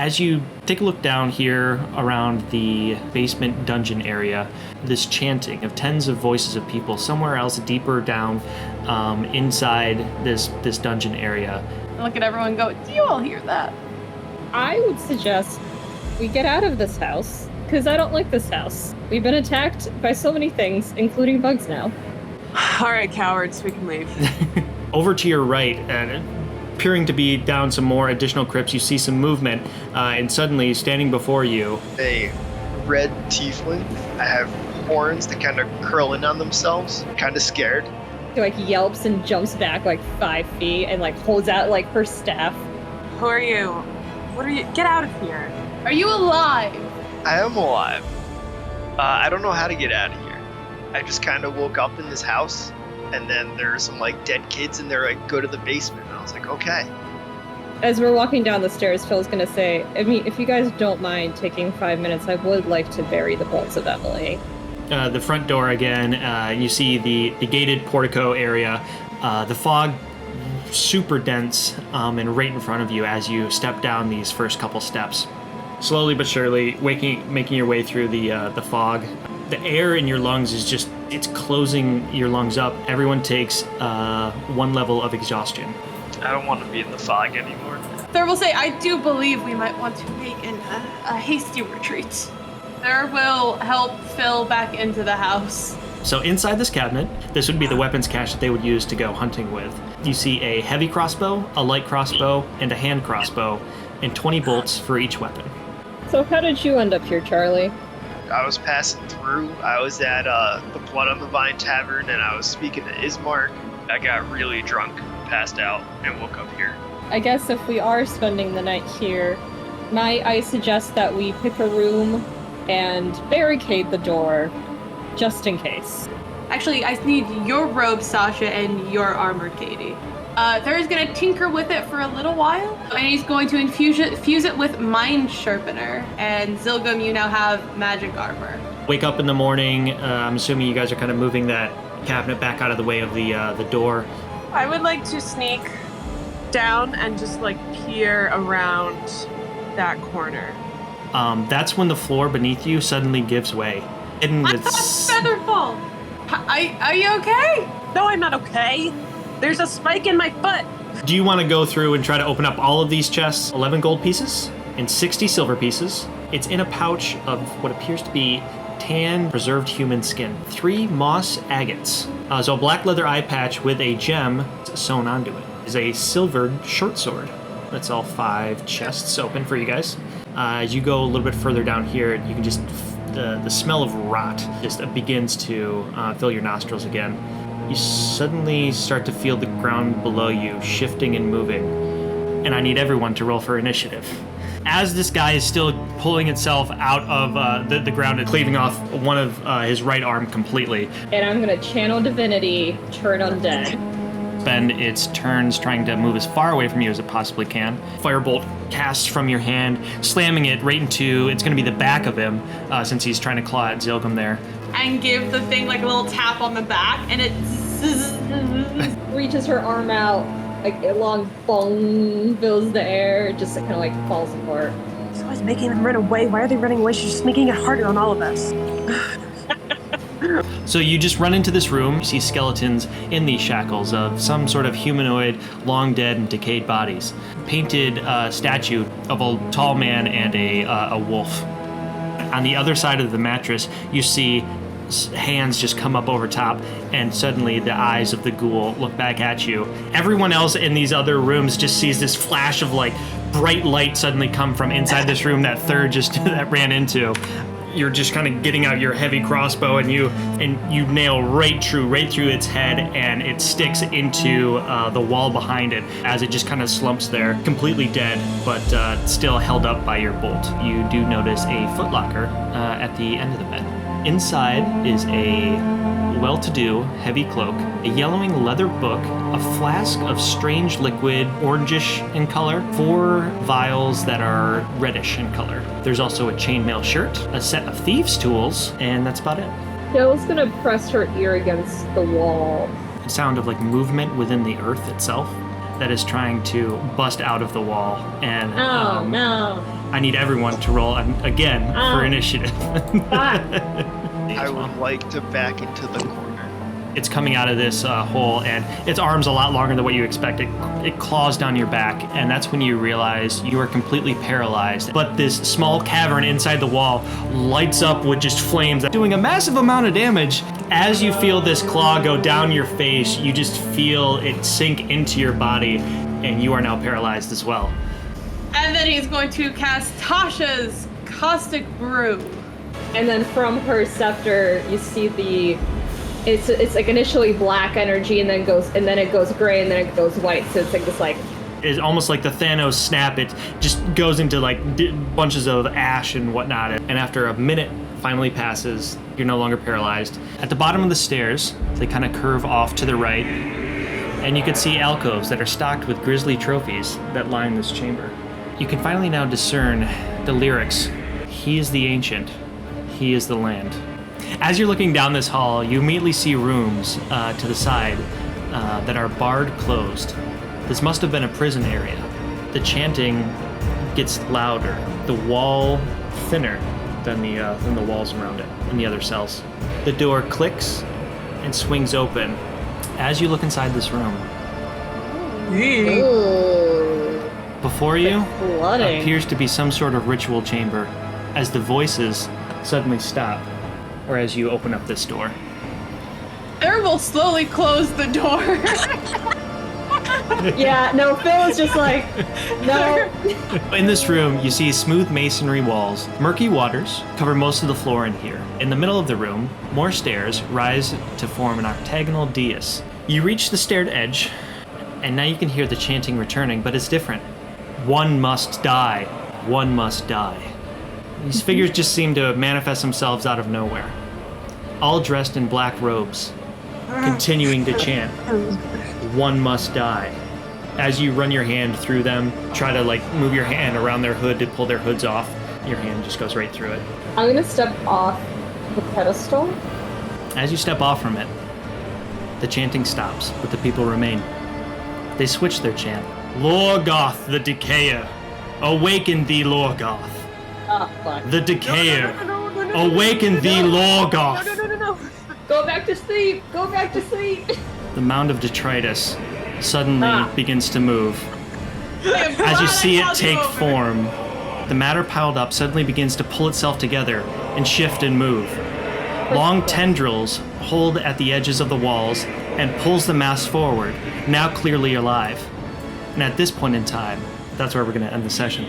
As you take a look down here around the basement dungeon area, this chanting of tens of voices of people somewhere else deeper down inside this dungeon area. I look at everyone and go, do you all hear that? I would suggest we get out of this house, because I don't like this house. We've been attacked by so many things, including bugs now. All right, cowards, we can leave. Over to your right, appearing to be down some more additional crypts, you see some movement, and suddenly, standing before you... A red tiefling. I have horns that kind of curl in on themselves, kind of scared. She yelps and jumps back 5 feet and holds out her staff. Who are you? What are you? Get out of here. Are you alive? I am alive. I don't know how to get out of here. I just kind of woke up in this house, and then there are some dead kids in there. Go to the basement. And I was like, okay. As we're walking down the stairs, Phil's gonna say, if you guys don't mind taking 5 minutes, I would like to bury the bones of Emily. The front door again, you see the gated portico area, the fog super dense and right in front of you as you step down these first couple steps. Slowly but surely, making your way through the fog. The air in your lungs is just, it's closing your lungs up. Everyone takes 1 level of exhaustion. I don't want to be in the fog anymore. Thur will say, I do believe we might want to make a hasty retreat. Thur will help Phil back into the house. So inside this cabinet, this would be the weapons cache that they would use to go hunting with. You see a heavy crossbow, a light crossbow, and a hand crossbow, and 20 bolts for each weapon. So how did you end up here, Char'lee? I was passing through. I was at the Blood on the Vine Tavern, and I was speaking to Ismark. I got really drunk, passed out, and woke up here. I guess if we are spending the night here, I suggest that we pick a room and barricade the door, just in case. Actually, I need your robe, Sasha, and your armor, Katie. Thur is going to tinker with it for a little while, and he's going to fuse it with Mind Sharpener. And Zilgum, you now have magic armor. Wake up in the morning. I'm assuming you guys are kind of moving that cabinet back out of the way of the door. I would like to sneak down and just peer around that corner. That's when the floor beneath you suddenly gives way. And it's Featherfall! Are you okay? No, I'm not okay. There's a spike in my foot. Do you want to go through and try to open up all of these chests? 11 gold pieces and 60 silver pieces. It's in a pouch of what appears to be tan preserved human skin. 3 moss agates. So a black leather eye patch with a gem sewn onto it. Is a silvered short sword. That's all 5 chests open for you guys. As you go a little bit further down here, you can just the smell of rot just begins to fill your nostrils again. You suddenly start to feel the ground below you shifting and moving, and I need everyone to roll for initiative. As this guy is still pulling itself out of the ground and cleaving off one of his right arm completely. And I'm gonna channel divinity, turn undead. Spend its turns trying to move as far away from you as it possibly can. Firebolt casts from your hand, slamming it right into, it's going to be the back of him, since he's trying to claw at Zilgum there. And give the thing a little tap on the back, and it reaches her arm out, a long bong fills the air, it just kind of falls apart. She's always making them run away. Why are they running away? She's just making it harder on all of us. So you just run into this room, you see skeletons in these shackles of some sort of humanoid, long dead and decayed bodies. Painted statue of a tall man and a wolf. On the other side of the mattress, you see hands just come up over top, and suddenly the eyes of the ghoul look back at you. Everyone else in these other rooms just sees this flash of bright light suddenly come from inside this room that Thur just that ran into. You're just kind of getting out your heavy crossbow, and you nail right through its head, and it sticks into the wall behind it as it just kind of slumps there, completely dead, but still held up by your bolt. You do notice a footlocker at the end of the bed. Inside is a well-to-do heavy cloak, a yellowing leather book, a flask of strange liquid, orangish in color, 4 vials that are reddish in color. There's also a chainmail shirt, a set of thieves' tools, and that's about it. Phil's gonna press her ear against the wall. The sound of movement within the earth itself that is trying to bust out of the wall, and no. I need everyone to roll again for initiative. I would like to back into the corner. It's coming out of this hole, and its arm's a lot longer than what you expect. It claws down your back, and that's when you realize you are completely paralyzed. But this small cavern inside the wall lights up with just flames, doing a massive amount of damage. As you feel this claw go down your face, you just feel it sink into your body, and you are now paralyzed as well. And then he's going to cast Tasha's Caustic Brew. And then from her scepter, you see it's like initially black energy, and then it goes gray, and then it goes white. So it's like this It's almost like the Thanos snap. It just goes into like bunches of ash and whatnot. And after a minute finally passes, you're no longer paralyzed. At the bottom of the stairs, they kind of curve off to the right, and you can see alcoves that are stocked with grisly trophies that line this chamber. You can finally now discern the lyrics. He is the ancient. He is the land. As you're looking down this hall, you immediately see rooms to the side that are barred closed. This must have been a prison area. The chanting gets louder, the wall thinner than the walls around it in the other cells. The door clicks and swings open. As you look inside this room, before you appears to be some sort of ritual chamber, as the voices suddenly stop, or as you open up this door. There will slowly close the door. Yeah, no, Phil is just like, no. In this room, you see smooth masonry walls. Murky waters cover most of the floor in here. In the middle of the room, more stairs rise to form an octagonal dais. You reach the staired edge, and now you can hear the chanting returning, but it's different. One must die. One must die. These figures just seem to manifest themselves out of nowhere, all dressed in black robes, continuing to chant, one must die. As you run your hand through them, try to like move your hand around their hood to pull their hoods off, your hand just goes right through it. I'm gonna step off the pedestal. As you step off from it, the chanting stops, but the people remain. They switch their chant. Lorgoth the Decayer, awaken thee, Lorgoth. Oh, fuck. The Decayer, awaken thee, Lorgoth. No. Go back to sleep! Go back to sleep! The mound of detritus suddenly begins to move. As you see it take form, the matter piled up suddenly begins to pull itself together and shift and move. Long tendrils hold at the edges of the walls and pulls the mass forward, now clearly alive. And at this point in time, that's where we're going to end the session.